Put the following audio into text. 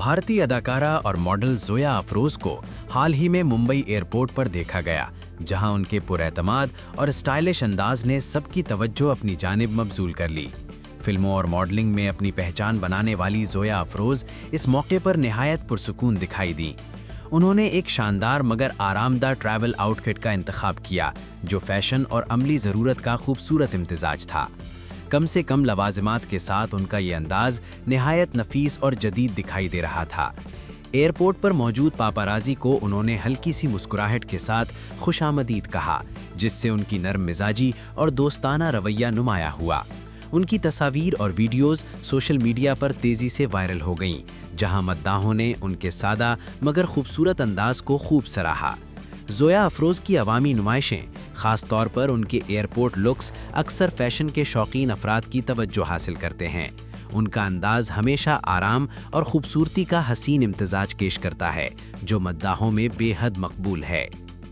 بھارتی اداکارہ اور ماڈل زویا افروز کو حال ہی میں ممبئی ایئرپورٹ پر دیکھا گیا، جہاں ان کے پراعتماد اور اسٹائلش انداز نے سب کی توجہ اپنی جانب مبذول کر لی۔ فلموں اور ماڈلنگ میں اپنی پہچان بنانے والی زویا افروز اس موقع پر نہایت پرسکون دکھائی دیں۔ انہوں نے ایک شاندار مگر آرام دہ ٹریول آؤٹ فٹ کا انتخاب کیا، جو فیشن اور عملی ضرورت کا خوبصورت امتزاج تھا۔ کم سے کم لوازمات کے ساتھ ان کا یہ انداز نہایت نفیس اور جدید دکھائی دے رہا تھا۔ ایئرپورٹ پر موجود پاپارازی کو انہوں نے ہلکی سی مسکراہٹ کے ساتھ خوش آمدید کہا، جس سے ان کی نرم مزاجی اور دوستانہ رویہ نمایاں ہوا۔ ان کی تصاویر اور ویڈیوز سوشل میڈیا پر تیزی سے وائرل ہو گئیں، جہاں مداحوں نے ان کے سادہ مگر خوبصورت انداز کو خوب سراہا۔ زویا افروز کی عوامی نمائشیں، خاص طور پر ان کے ایئرپورٹ لکس، اکثر فیشن کے شوقین افراد کی توجہ حاصل کرتے ہیں۔ ان کا انداز ہمیشہ آرام اور خوبصورتی کا حسین امتزاج پیش کرتا ہے، جو مداحوں میں بے حد مقبول ہے۔